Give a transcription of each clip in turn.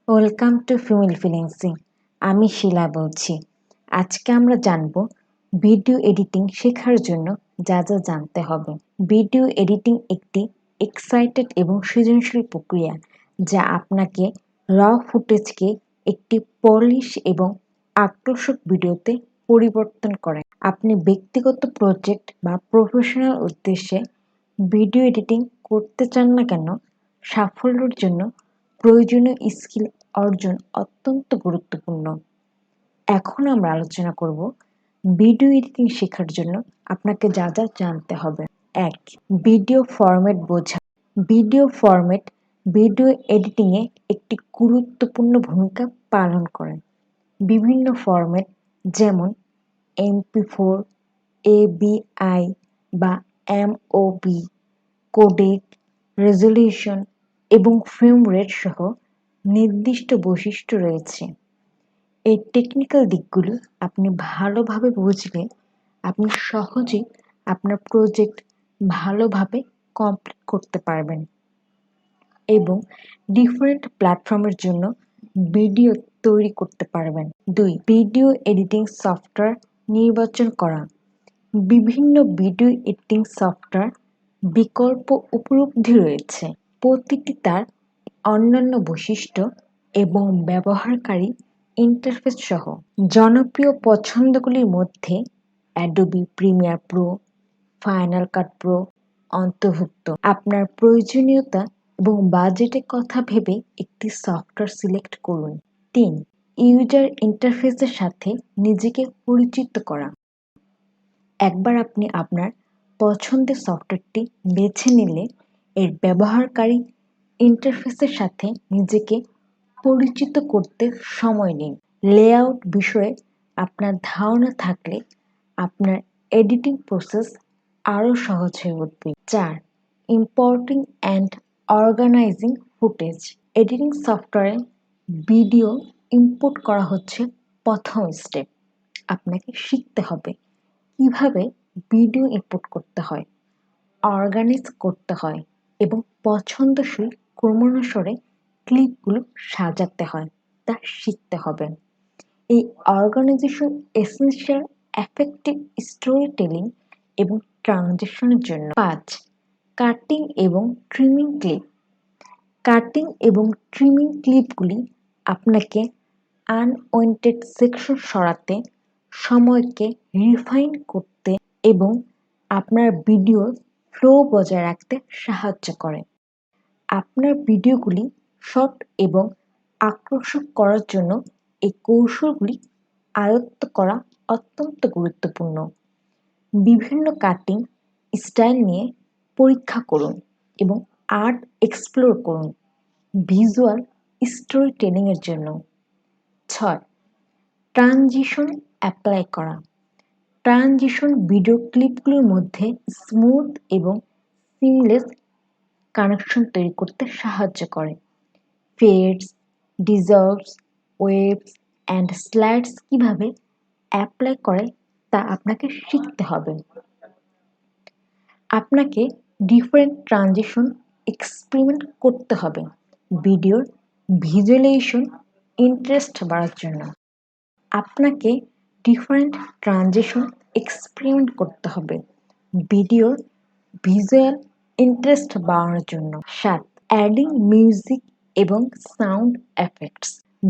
Welcome to female freelancing. আমি শিলা বলছি। আজকে আমরা জানব ভিডিও এডিটিং শেখার জন্য যা যা জানতে হবে। ভিডিও এডিটিং একটি এক্সাইটেড এবং সৃজনশীল প্রক্রিয়া যা আপনাকে র ফুটেজকে একটি পলিশ এবং আকর্ষক ভিডিওতে পরিবর্তন করে। আপনি ব্যক্তিগত প্রজেক্ট বা প্রফেশনাল উদ্দেশ্যে ভিডিও এডিটিং করতে চান না কেন, সাফল্যের জন্য প্রয়োজনীয় স্কিল অর্জন অত্যন্ত গুরুত্বপূর্ণ। এখন আমরা আলোচনা করব ভিডিও এডিটিং শেখার জন্য আপনাকে যা যা জানতে হবে। ১. ভিডিও ফরম্যাট বোঝা। ভিডিও এডিটিংয়ে একটি গুরুত্বপূর্ণ ভূমিকা পালন করে। বিভিন্ন ফরম্যাট যেমন MP4, AVI বা MOV, কোডেক, রেজোলিউশন এবং ফ্রেম রেট সহ নির্দিষ্ট বৈশিষ্ট্য রয়েছে। এই টেকনিক্যাল দিকগুলো আপনি ভালোভাবে বুঝলে আপনি সহজেই আপনার প্রজেক্ট ভালোভাবে কমপ্লিট করতে পারবেন এবং ডিফারেন্ট প্ল্যাটফর্মের জন্য ভিডিও তৈরি করতে পারবেন। ২. ভিডিও এডিটিং সফটওয়্যার নির্বাচন করা। বিভিন্ন ভিডিও এডিটিং সফটওয়্যার বিকল্প উপলব্ধি রয়েছে। প্রতিটি তার অন্যান্য বৈশিষ্ট্য এবং ব্যবহারকারী ইন্টারফেস সহ। জনপ্রিয় পছন্দগুলির মধ্যে অ্যাডোবি প্রিমিয়ার প্রো, ফাইনাল কাট প্রো অন্তর্ভুক্ত। আপনার প্রয়োজনীয়তা এবং বাজেটের কথা ভেবে একটি সফটওয়্যার সিলেক্ট করুন। ৩. ইউজার ইন্টারফেসের সাথে নিজেকে পরিচিত করা। একবার আপনি আপনার পছন্দের সফটওয়্যারটি বেছে নিলে এর ব্যবহারকারী ইন্টারফেসের সাথে নিজেকে পরিচিত করতে সময় নিন। লেআউট বিষয়ে আপনার ধারণা থাকলে আপনার এডিটিং প্রসেস আরও সহজ হয়ে উঠবে। ৪. Importing and organizing footage. Editing সফটওয়্যারে ভিডিও ইম্পোর্ট করা হচ্ছে প্রথম স্টেপ। আপনাকে শিখতে হবে কিভাবে ভিডিও ইম্পোর্ট করতে হয়, অর্গানাইজ করতে হয় এবং পছন্দসই ক্রমানুসারে ক্লিপগুলো সাজাতে হয় তা শিখতে হবে। এই organization essential effective storytelling এবং ট্রানজেকশনের জন্য। ৫. কাটিং এবং ট্রিমিং ক্লিপ। কাটিং এবং ট্রিমিং ক্লিপগুলি আপনাকে আনওয়ান্টেড সেকশন সরাতে, সময়কে রিফাইন করতে এবং আপনার ভিডিওর ফ্লো বজায় রাখতে সাহায্য করে। আপনার ভিডিওগুলি শর্ট এবং আকর্ষক করার জন্য এই কৌশলগুলি আয়ত্ত করা অত্যন্ত গুরুত্বপূর্ণ। বিভিন্ন কাটিং স্টাইল নিয়ে পরীক্ষা করুন এবং আর্ট এক্সপ্লোর করুন ভিজুয়াল স্টোরি টেলিংয়ের জন্য। ৬. ট্রানজিশন অ্যাপ্লাই করা। ট্রানজিশন ভিডিও ক্লিপগুলোর মধ্যে স্মুথ এবং সিমলেস কানেকশন তৈরি করতে সাহায্য করে। Fades, dissolves, waves and slides কিভাবে অ্যাপ্লাই করে তা আপনাকে শিখতে হবে। আপনাকে ডিফারেন্ট ট্রানজিশন এক্সপেরিমেন্ট করতে হবে ভিডিওর ভিজুয়ালাইজেশন ইন্টারেস্ট বাড়ার জন্য। আপনাকে ডিফারেন্ট ট্রানজিশন এক্সপেরিমেন্ট করতে হবে ভিডিওর ভিজুয়াল ইন্টারেস্ট বাড়ানোর জন্য। ৭. অ্যাডিং মিউজিক এবং সাউন্ড এফেক্টস।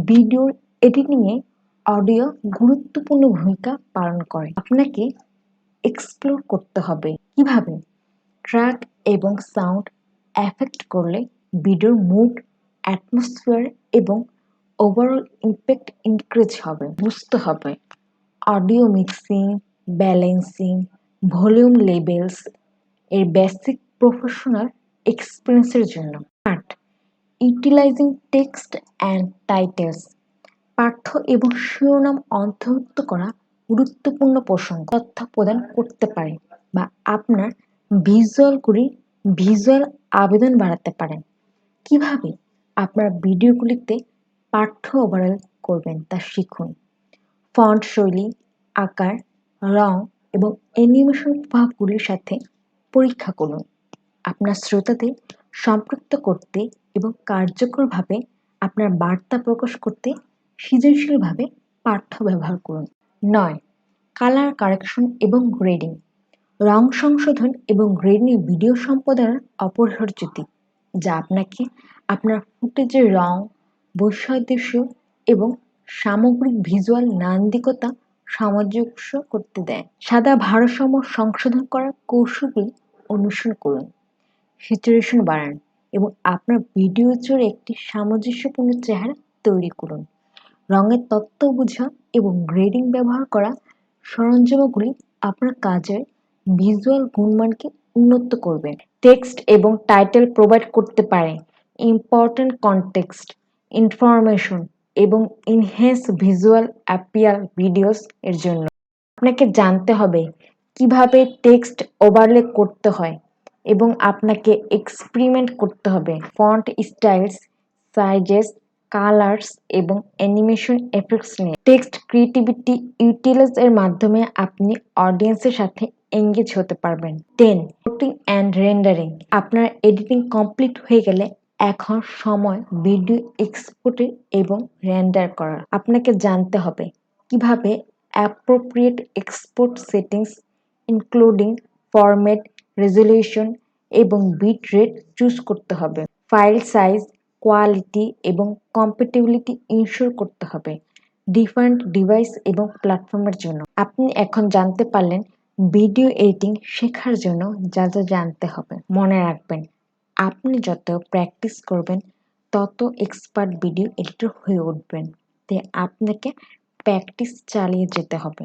ভিডিওর এডিটিংয়ে অডিও গুরুত্বপূর্ণ ভূমিকা পালন করে। আপনাকে এক্সপ্লোর করতে হবে কিভাবে ট্র্যাক এবং সাউন্ড এফেক্ট করলে ভিডিওর মুড, অ্যাটমসফিয়ার এবং ওভারঅল ইম্প্যাক্ট ইনক্রিজ হবে। বুঝতে হবে audio mixing, balancing, volume levels এর বেসিক প্রফেশনাল এক্সপিরিয়েন্সের জন্য। ৮. Utilising text and titles. পাঠ্য এবং শিরোনাম অন্তর্ভুক্ত করা গুরুত্বপূর্ণ প্রসঙ্গ তথ্য প্রদান করতে পারে বা আপনার ভিজুয়াল আবেদন বাড়াতে পারেন। কিভাবে আপনার ভিডিওগুলিতে পাঠ্য ওভারঅল করবেন তা শিখুন। ফন্ট শৈলী, আকার, রং এবং অ্যানিমেশন প্রভাবগুলির সাথে পরীক্ষা করুন। আপনার শ্রোতাদের সম্পৃক্ত করতে এবং কার্যকরভাবে আপনার বার্তা প্রকাশ করতে সৃজনশীলভাবে পাঠ্য ব্যবহার করুন। 9. কালার কারেকশন এবং গ্রেডিং। রং সংশোধন এবং গ্রেডিং ভিডিও সম্পাদনার অপরিহার্য দিক, যা আপনাকে আপনার ফুটেজের রং, বৈসাদৃশ্য এবং সামগ্রিক ভিজুয়াল নান্দিকতা সামঞ্জস্য করতে দেয়। সাদা ভারসাম্য সংশোধন করার কৌশলগুলি অনুসরণ করুন। স্যাচুরেশন বাড়ান এবং আপনার ভিডিও জুড়ে একটি সামঞ্জস্যপূর্ণ চেহারা তৈরি করুন। রঙের তত্ত্ব বোঝা এবং গ্রেডিং ব্যবহার করা সরঞ্জামগুলি আপনার কাজের ভিজুয়াল গুণমানকে উন্নত করবে। টেক্সট এবং টাইটেল প্রোভাইড করতে পারে ইম্পর্ট্যান্ট কনটেক্সট, ইনফরমেশন এবং ইনহ্যান্স ভিজুয়াল অ্যাপিয়ার ভিডিওস এর জন্য। আপনাকে জানতে হবে কিভাবে টেক্সট ওভারলে করতে হয় এবং আপনাকে এক্সপেরিমেন্ট করতে হবে ফন্ট স্টাইলস, সাইজেস, কালার্স এবং অ্যানিমেশন এফেক্টস নিয়ে। টেক্সট ক্রিয়েটিভিটি ইউটিলাইজ এর মাধ্যমে আপনি অডিয়েন্সের সাথে এঙ্গেজ হতে পারবেন। 10. Editing and rendering. আপনার এডিটিং কমপ্লিট হয়ে গেলে এখন সময় ভিডিও এক্সপোর্টের এবং রেন্ডার করার। আপনাকে জানতে হবে কিভাবে appropriate export settings including format, resolution এবং বিট রেট চুজ করতে হবে। ফাইল সাইজ, কোয়ালিটি এবং কম্প্যাটিবিলিটি ইনশিওর করতে হবে ডিফারেন্ট ডিভাইস এবং প্ল্যাটফর্মের জন্য। আপনি এখন জানতে পারলেন ভিডিও এডিটিং শেখার জন্য যা যা জানতে হবে। মনে রাখবেন, আপনি যত প্র্যাকটিস করবেন তত এক্সপার্ট ভিডিও এডিটর হয়ে উঠবেন। তাই আপনাকে প্র্যাকটিস চালিয়ে যেতে হবে।